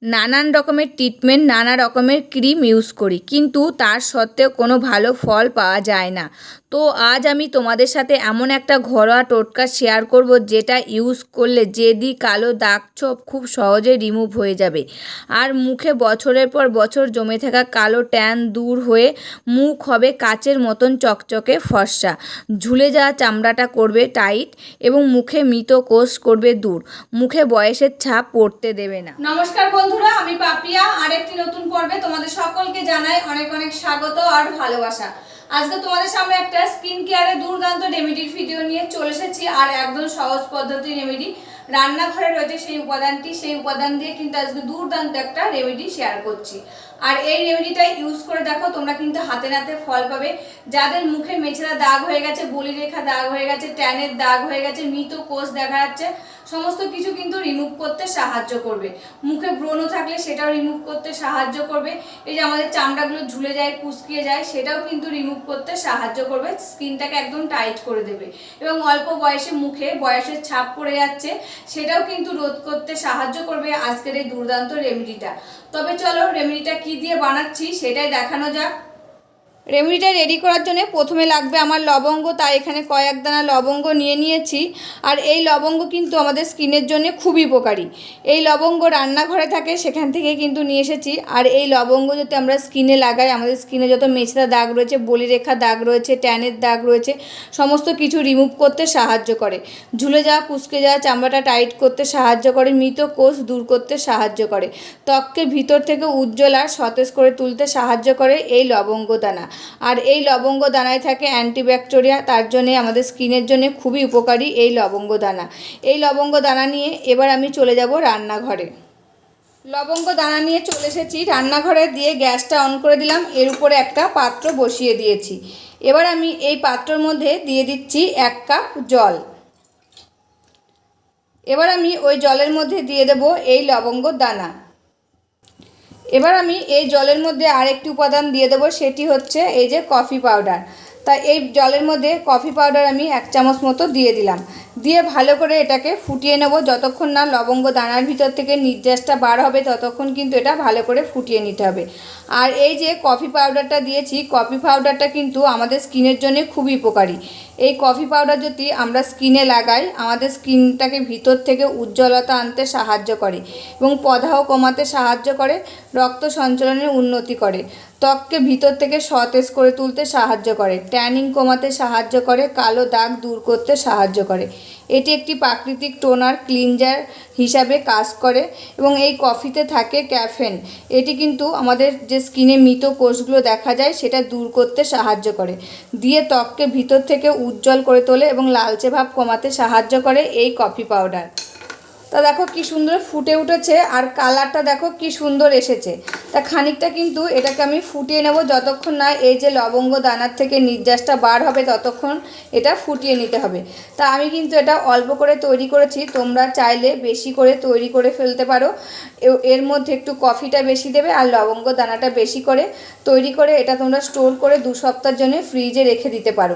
নানান রকমের ট্রিটমেন্ট, নানা রকমের ক্রিম ইউজ করি, কিন্তু তার সত্ত্বেও কোনো ভালো ফল পাওয়া যায় না। তো আজ আমি তোমাদের সাথে এমন একটা ঘরোয়া টোটকা শেয়ার করব, যেটা ইউজ করলে জেদি কালো দাগ ছোপ খুব সহজে রিমুভ হয়ে যাবে। আর মুখে বছরের পর বছর জমে থাকা কালো ট্যান দূর হয়ে মুখ হবে কাচের মতন চকচকে ফর্সা। ঝুলে যাওয়া চামড়াটা করবে টাইট এবং মুখে মৃত কোষ করবে দূর। মুখে বয়সের ছাপ পড়তে দেবে না। নমস্কার বন্ধুরা, আমি পাপিয়া। আরেকটি নতুন পর্বে তোমাদের সকলকে জানাই অনেক অনেক স্বাগত আর ভালোবাসা। আজকে তোমাদের সামনে একটা স্কিন কেয়ারের দুর্দান্ত রেমেডির ভিডিও নিয়ে চলে এসেছি। আর একদম সহজ পদ্ধতি রেমেডি, রান্নাঘরে রয়েছে সেই উপাদান দিয়ে কিন্তু আজকে দুর্দান্ত একটা রেমেডি শেয়ার করছি। আর এই রেমেডিটা ইউজ করে দেখো, তোমরা কিন্তু হাতে নাতে ফল পাবে। যাদের মুখে মেছেদা দাগ হয়ে গেছে, বলিরেখা দাগ হয়ে গেছে, ট্যানের দাগ হয়ে গেছে, মৃত কোষ দেখা যাচ্ছে, সমস্ত কিছু কিন্তু রিমুভ করতে সাহায্য করবে। মুখে ব্রণ থাকলে সেটাও রিমুভ করতে সাহায্য করবে। এই যে আমাদের চামড়াগুলো ঝুলে যায়, কুচকিয়ে যায়, সেটাও কিন্তু রিমুভ করতে সাহায্য করবে। স্কিনটাকে একদম টাইট করে দেবে। এবং অল্প বয়সে মুখে বয়সের ছাপ পড়ে যাচ্ছে, সেটাও কিন্তু রোধ করতে সাহায্য করবে আজকের এই দুর্দান্ত রেমেডিটা। তবে চলো রেমেডিটা কি দিয়ে বানাচ্ছি সেটাই দেখানো যাক। রেমেডিটা রেডি করার জন্য প্রথমে লাগবে আমার লবঙ্গ, তাই এখানে কয়েক দানা লবঙ্গ নিয়ে নিয়েছি। আর এই লবঙ্গ কিন্তু আমাদের স্কিনের জন্য খুবই উপকারী। এই লবঙ্গ রান্নাঘরে থাকে, সেখান থেকে কিন্তু নিয়ে এসেছি। আর এই লবঙ্গ যদি আমরা স্কিনে লাগাই, আমাদের স্কিনে যত মেছেদা দাগ রয়েছে, বলিরেখা দাগ রয়েছে, ট্যানের দাগ রয়েছে, সমস্ত কিছু রিমুভ করতে সাহায্য করে। ঝুলে যাওয়া, কুচকে যাওয়া চামড়াটা টাইট করতে সাহায্য করে, মৃত কোষ দূর করতে সাহায্য করে, ত্বককে ভিতর থেকে উজ্জ্বল আর সতেজ করে তুলতে সাহায্য করে এই লবঙ্গ দানা। আর এই লবঙ্গ দানায় থাকে অ্যান্টিব্যাকটেরিয়া, তার জন্যে আমাদের স্কিনের জন্য খুবই উপকারী এই লবঙ্গ দানা। এই লবঙ্গ দানা নিয়ে এবার আমি চলে যাব রান্নাঘরে। লবঙ্গ দানা নিয়ে চলে এসেছি রান্নাঘরে, দিয়ে গ্যাসটা অন করে দিলাম। এর উপরে একটা পাত্র বসিয়ে দিয়েছি। এবার আমি এই পাত্রের মধ্যে দিয়ে দিচ্ছি 1 কাপ জল। এবার আমি ওই জলের মধ্যে দিয়ে দেব এই লবঙ্গ দানা। এবার আমি এই জলের মধ্যে আরেকটি উপাদান দিয়ে দেবো, সেটি হচ্ছে এই যে কফি পাউডার। তাই এই জলের মধ্যে কফি পাউডার আমি 1 চামচ মতো দিয়ে দিলাম। দিয়ে ভালো করে এটাকে ফুটিয়ে নেব। যতক্ষণ না লবঙ্গ দানার ভিতর থেকে নির্যাসটা বার হবে, ততক্ষণ কিন্তু এটা ভালো করে ফুটিয়ে নিতে হবে। আর এই যে কফি পাউডারটা দিয়েছি, কফি পাউডারটা কিন্তু আমাদের স্কিনের জন্য খুবই উপকারী। এই কফি পাউডার যদি আমরা স্কিনে লাগাই, আমাদের স্কিনটাকে ভিতর থেকে উজ্জ্বলতা আনতে সাহায্য করে এবং প্রদাহ কমাতে সাহায্য করে, রক্ত সঞ্চালনের উন্নতি করে, ত্বককে ভিতর থেকে সতেজ করে তুলতে সাহায্য করে, ট্যানিং কমাতে সাহায্য করে, কালো দাগ দূর করতে সাহায্য করে। এটি একটি প্রাকৃতিক টোনার ক্লিনজার হিসাবে কাজ করে এবং এই কফিতে থাকে ক্যাফেন। এটি কিন্তু আমাদের যে স্কিনে মৃত কোষগুলো দেখা যায়, সেটা দূর করতে সাহায্য করে, দিয়ে ত্বককে ভিতর থেকে উজ্জ্বল করে তোলে এবং লালচে ভাব কমাতে সাহায্য করে এই কফি পাউডার। তা দেখো কি সুন্দর ফুটে উঠেছে, আর কালারটা দেখো কি সুন্দর এসেছে। তা খানিকটা কিন্তু এটাকে আমি ফুটিয়ে নেব। যতক্ষণ না এই যে লবঙ্গ দানার থেকে নির্যাসটা বার হবে, ততক্ষণ এটা ফুটিয়ে নিতে হবে। তা আমি কিন্তু এটা অল্প করে তৈরি করেছি, তোমরা চাইলে বেশি করে তৈরি করে ফেলতে পারো। এর মধ্যে একটু কফিটা বেশি দেবে আর লবঙ্গ দানাটা বেশি করে তৈরি করে এটা তোমরা স্টোর করে 2 সপ্তাহের জন্য ফ্রিজে রেখে দিতে পারো।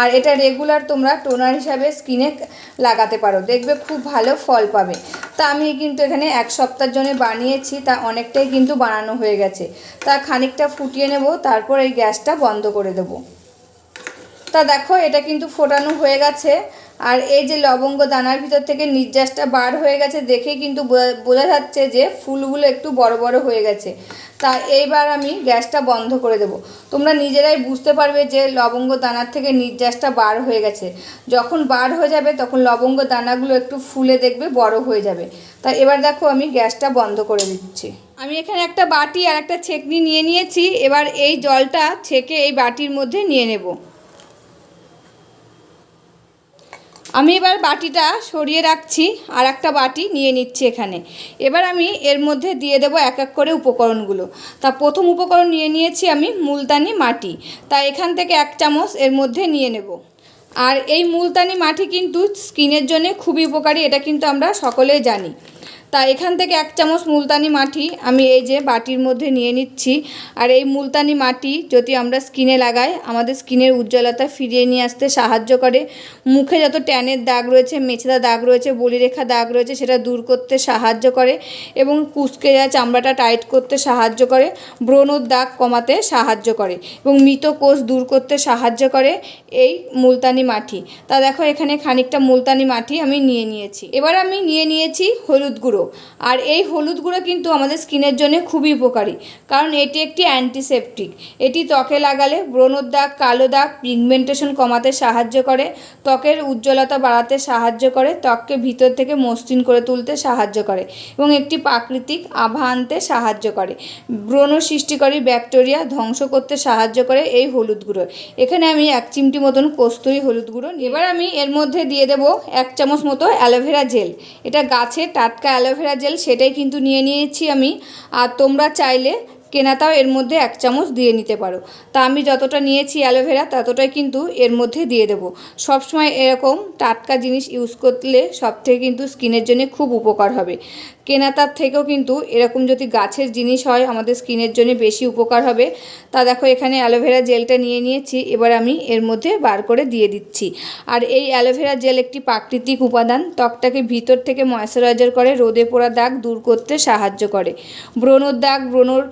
আর এটা রেগুলার তোমরা টোনার হিসাবে স্কিনে লাগাতে পারো, দেখবে খুব ভালো ফল পাবে। তা আমি কিন্তু এখানে 1 সপ্তাহের জন্য বানিয়েছি, তা অনেকটাই কিন্তু বানানো হয়ে গেছে। তা খানিকটা ফুটিয়ে নেব, তারপর এই গ্যাসটা বন্ধ করে দেব। তা দেখো এটা কিন্তু ফোটানো হয়ে গেছে। আর এই যে লবঙ্গ দানার ভিতর থেকে নির্যাসটা বার হয়ে গেছে, দেখেই কিন্তু বোঝা যাচ্ছে যে ফুলগুলো একটু বড় বড় হয়ে গেছে। তা এইবার আমি গ্যাসটা বন্ধ করে দেব। তোমরা নিজেরাই বুঝতে পারবে যে লবঙ্গ দানার থেকে নির্যাসটা বার হয়ে গেছে। যখন বার হয়ে যাবে, তখন লবঙ্গ দানাগুলো একটু ফুলে দেখবে বড় হয়ে যাবে। তা এবার দেখো আমি গ্যাসটা বন্ধ করে দিচ্ছি। আমি এখানে একটা বাটি আর একটা ছেঁকনি নিয়ে নিয়েছি। এবার এই জলটা ছেঁকে এই বাটির মধ্যে নিয়ে নেব। আমি এবার বাটিটা সরিয়ে রাখছি, আর একটা বাটি নিয়ে নিচ্ছি এখানে। এবার আমি এর মধ্যে দিয়ে দেব এক এক করে উপকরণগুলো। তা প্রথম উপকরণ নিয়ে নিয়েছি আমি মুলতানি মাটি। তা এখান থেকে 1 চামচ এর মধ্যে নিয়ে নেব। আর এই মুলতানি মাটি কিন্তু স্কিনের জন্য খুবই উপকারী, এটা কিন্তু আমরা সকলেই জানি। তা এখান থেকে 1 চামচ মুলতানি মাটি আমি এই যে বাটির মধ্যে নিয়ে নিচ্ছি। আর এই মুলতানি মাটি যদি আমরা স্কিনে লাগাই আমাদের স্কিনের উজ্জ্বলতা ফিরিয়ে নিয়ে আসতে সাহায্য করে। মুখে যত ট্যানের দাগ রয়েছে, মেছেদা দাগ রয়েছে, বলিরেখা দাগ রয়েছে সেটা দূর করতে সাহায্য করে এবং কুঁচকে যাওয়া চামড়াটা টাইট করতে সাহায্য করে, ব্রণর দাগ কমাতে সাহায্য করে এবং মৃত কোষ দূর করতে সাহায্য করে এই মুলতানি মাটি। তা দেখো এখানে খানিকটা মুলতানি মাটি আমি নিয়ে নিয়েছি। এবার আমি নিয়ে নিয়েছি হলুদ গুঁড়ো। আর এই হলুদ গুঁড়ো কিন্তু আমাদের স্কিনের জন্য খুবই উপকারী, কারণ এটি একটি অ্যান্টিসেপটিক। এটি ত্বকে লাগালে ব্রণর দাগ, কালো দাগ, পিগমেন্টেশন কমাতে সাহায্য করে, ত্বকের উজ্জ্বলতা বাড়াতে সাহায্য করে, ত্বককে ভিতর থেকে মসৃণ করে তুলতে সাহায্য করে এবং একটি প্রাকৃতিক আভা আনতে সাহায্য করে। ব্রণ সৃষ্টিকারী ব্যাকটেরিয়া ধ্বংস করতে সাহায্য করে এই হলুদ গুঁড়ো। এখানে আমি 1 চিমটি মতন কস্তুরি হলুদ গুঁড়ো। এবার আমি এর মধ্যে দিয়ে দেব 1 চামচ মতো অ্যালোভেরা জেল। এটা গাছের টাটকা অ্যালোভেরা জেল, সেটাই কিন্তু নিয়ে নিয়েছি আমি। আর তোমরা চাইলে কেনাটাও এর মধ্যে 1 চামচ দিয়ে নিতে পারো। তা আমি যতটা নিয়েছি অ্যালোভেরা ততটাই কিন্তু এর মধ্যে দিয়ে দেব। সবসময় এরকম টাটকা জিনিস ইউজ করলে সবথেকে কিন্তু স্কিনের জন্য খুব উপকার হবে। কেনাটার থেকেও কিন্তু এরকম যদি গাছের জিনিস হয় আমাদের স্কিনের জন্য বেশি উপকার হবে। তা দেখো এখানে অ্যালোভেরা জেলটা নিয়ে নিয়েছি, এবার আমি এর মধ্যে বার করে দিয়ে দিচ্ছি। আর এই অ্যালোভেরা জেল একটি প্রাকৃতিক উপাদান, ত্বকটাকে ভিতর থেকে ময়েশ্চারাইজার করে, রোদে পোড়া দাগ দূর করতে সাহায্য করে, ব্রণর দাগ, ব্রণর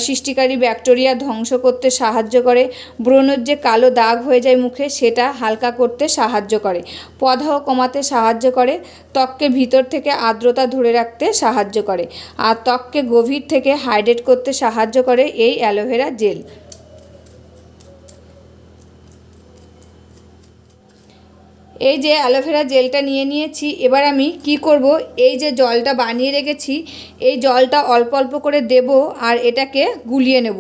সৃষ্টিকারী ব্যাকটেরিয়া ধ্বংস করতে সাহায্য করে, ব্রণের যে কালো দাগ হয়ে যায় মুখে সেটা হালকা করতে সাহায্য করে, প্রদাহ কমাতে সাহায্য করে, ত্বককে ভিতর থেকে আর্দ্রতা ধরে রাখতে সাহায্য করে আর ত্বককে গভীর থেকে হাইড্রেট করতে সাহায্য করে এই অ্যালোভেরা জেল। এই যে অ্যালোভেরা জেলটা নিয়ে নিয়েছি, এবার আমি কি করব, এই যে জলটা বানিয়ে রেখেছি এই জলটা অল্প অল্প করে দেব আর এটাকে গুলিয়ে নেব,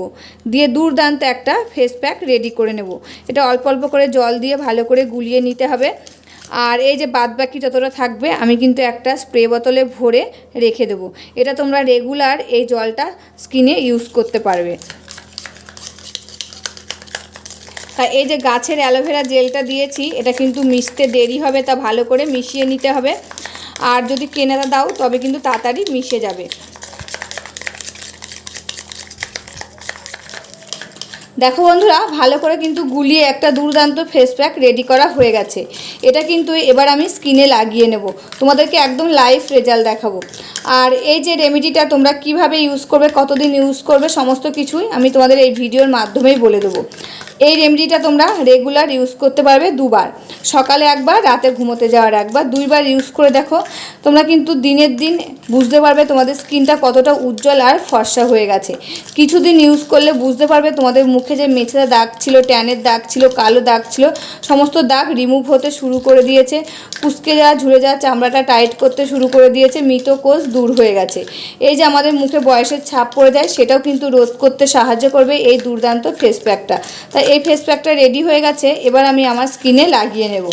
দিয়ে দুর্দান্ত একটা ফেস প্যাক রেডি করে নেব। এটা অল্প অল্প করে জল দিয়ে ভালো করে গুলিয়ে নিতে হবে। আর এই যে বাদবাকি যতটা থাকবে আমি কিন্তু একটা স্প্রে বোতলে ভরে রেখে দেবো। এটা তোমরা রেগুলার এই জলটা স্কিনে ইউজ করতে পারবে। আর এই যে গাছের অ্যালোভেরা জেলটা দিয়েছি এটা কিন্তু মিশতে দেরি হবে, তা ভালো করে মিশিয়ে নিতে হবে। আর যদি কেনাটা দাও তবে কিন্তু তাড়াতাড়ি মিশে যাবে। দেখো বন্ধুরা, ভালো করে কিন্তু গুলিয়ে একটা দুর্দান্ত ফেস প্যাক রেডি করা হয়ে গেছে। এটা কিন্তু এবার আমি স্কিনে লাগিয়ে নেব, তোমাদেরকে একদম লাইভ রেজাল্ট দেখাবো। আর এই যে রেমেডিটা তোমরা কিভাবে ইউজ করবে, কতদিন ইউজ করবে, সমস্ত কিছুই আমি তোমাদের এই ভিডিওর মাধ্যমেই বলে দেবো। এই রেমেডিটা তোমরা রেগুলার ইউজ করতে পারবে 2 বার, সকালে একবার, রাতে ঘুমোতে যাওয়ার একবার, 2 বার ইউজ করে দেখো। তোমরা কিন্তু দিনের দিন বুঝতে পারবে তোমাদের স্কিনটা কতটা উজ্জ্বল আর ফর্সা হয়ে গেছে। কিছুদিন ইউজ করলে বুঝতে পারবে তোমাদের মুখে যে মেছেদা দাগ ছিল, ট্যানের দাগ ছিল, কালো দাগ ছিল, সমস্ত দাগ রিমুভ হতে শুরু করে দিয়েছে, কুঁচকে যাওয়া, ঝুলে যাওয়া চামড়াটা টাইট করতে শুরু করে দিয়েছে, মৃত কোষ দূর হয়ে গেছে। এই যে আমাদের মুখে বয়সের ছাপ পড়ে যায় সেটাও কিন্তু রোধ করতে সাহায্য করবে এই দুর্দান্ত ফেস প্যাকটা। তাই এই ফেস প্যাকটা রেডি হয়ে গেছে, এবার আমি আমার স্কিনে লাগিয়ে নেব।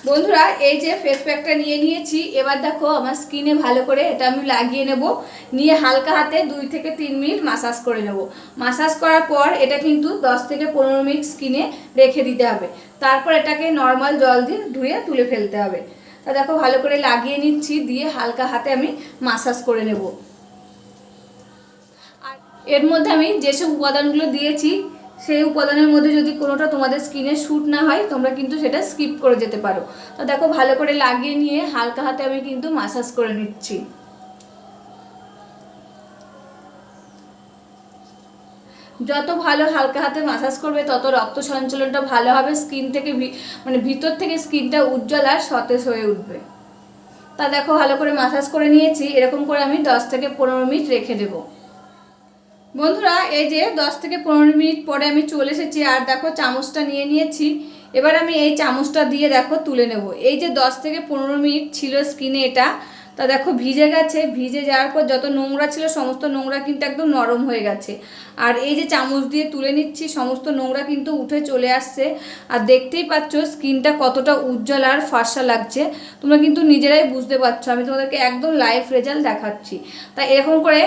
বন্ধুরা, এই যে ফেস প্যাকটা নিয়ে নিয়েছি, এবার দেখো আমার স্কিনে ভালো করে এটা আমি লাগিয়ে নেব। নিয়ে হালকা হাতে 2 থেকে 3 মিনিট মাসাজ করে নেব। মাসাজ করার পর এটা কিন্তু 10 থেকে 15 মিনিট স্কিনে রেখে দিতে হবে। তারপর এটাকে নর্মাল জল দিয়ে ধুয়ে তুলে ফেলতে হবে। তা দেখো ভালো করে লাগিয়ে নিচ্ছি, দিয়ে হালকা হাতে আমি মাসাজ করে নেব। আর এর মধ্যে আমি যেসব উপাদানগুলো দিয়েছি সেই উপাদানের মধ্যে যদি কোনোটা তোমাদের স্কিনে শ্যুট না হয় তোমরা কিন্তু সেটা স্কিপ করে যেতে পারো। তো দেখো ভালো করে লাগিয়ে নিয়ে হালকা হাতে আমি কিন্তু মাসাজ করে নিচ্ছি। যত ভালো হালকা হাতে মাসাজ করবে তত রক্ত সঞ্চালনটা ভালো হবে, স্কিন থেকে মানে ভিতর থেকে স্কিনটা উজ্জ্বল আর সতেজ হয়ে উঠবে। তা দেখো ভালো করে মাসাজ করে নিয়েছি, এরকম করে আমি 10 থেকে 15 মিনিট রেখে দেবো। বন্ধুরা, এই যে 10 থেকে 15 মিনিট পরে আমি চলে এসেছি আর দেখো চামচটা নিয়ে নিয়েছি। এবার আমি এই চামচটা দিয়ে দেখো তুলে নেব। এই যে 10 থেকে 15 মিনিট ছিল স্কিনে এটা, তা দেখো ভিজে গেছে। ভিজে যাওয়ার পর যত নোংরা ছিল সমস্ত নোংরা কিন্তু একদম নরম হয়ে গেছে। আর এই যে চামচ দিয়ে তুলে নিচ্ছি সমস্ত নোংরা কিন্তু উঠে চলে আসছে। আর দেখতেই পাচ্ছ স্কিনটা কতটা উজ্জ্বল আর ফর্সা লাগছে, তোমরা কিন্তু নিজেরাই বুঝতে পারছো। আমি তোমাদেরকে একদম লাইভ রেজাল্ট দেখাচ্ছি। তাই এরকম করে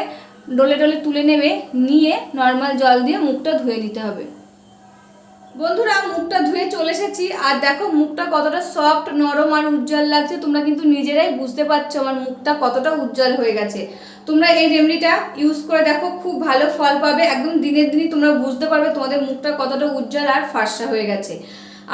ডলে ডলে তুলে নেবে, নিয়ে নর্মাল জল দিয়ে মুখটা ধুয়ে নিতে হবে। বন্ধুরা মুখটা ধুয়ে চলে এসেছি আর দেখো মুখটা কতটা সফট নরম আর উজ্জ্বল লাগছে। তোমরা কিন্তু নিজেরাই বুঝতে পারছো আমার মুখটা কতটা উজ্জ্বল হয়ে গেছে। তোমরা এই রেমেডিটা ইউজ করে দেখো, খুব ভালো ফল পাবে। একদম দিনের দিনই তোমরা বুঝতে পারবে তোমাদের মুখটা কতটা উজ্জ্বল আর ফর্সা হয়ে গেছে।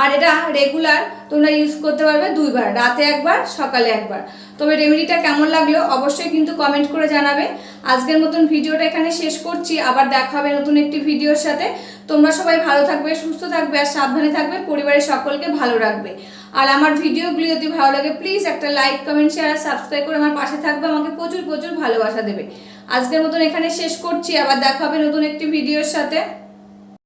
আর এটা রেগুলার তোমরা ইউজ করতে পারবে 2 বার, রাতে একবার সকালে একবার। তবে রেমেডিটা কেমন লাগলো অবশ্যই কিন্তু কমেন্ট করে জানাবে। আজকের মতন ভিডিওটা এখানে শেষ করছি, আবার দেখা হবে নতুন একটি ভিডিওর সাথে। তোমরা সবাই ভালো থাকবে, সুস্থ থাকবে আর সাবধানে থাকবে, পরিবারের সকলকে ভালো রাখবে। আর আমার ভিডিওগুলি যদি ভালো লাগে প্লিজ একটা লাইক কমেন্ট শেয়ার আর সাবস্ক্রাইব করে আমার পাশে থাকবে, আমাকে প্রচুর প্রচুর ভালোবাসা দেবে। আজকের মতন এখানে শেষ করছি, আবার দেখা হবে নতুন একটি ভিডিওর সাথে।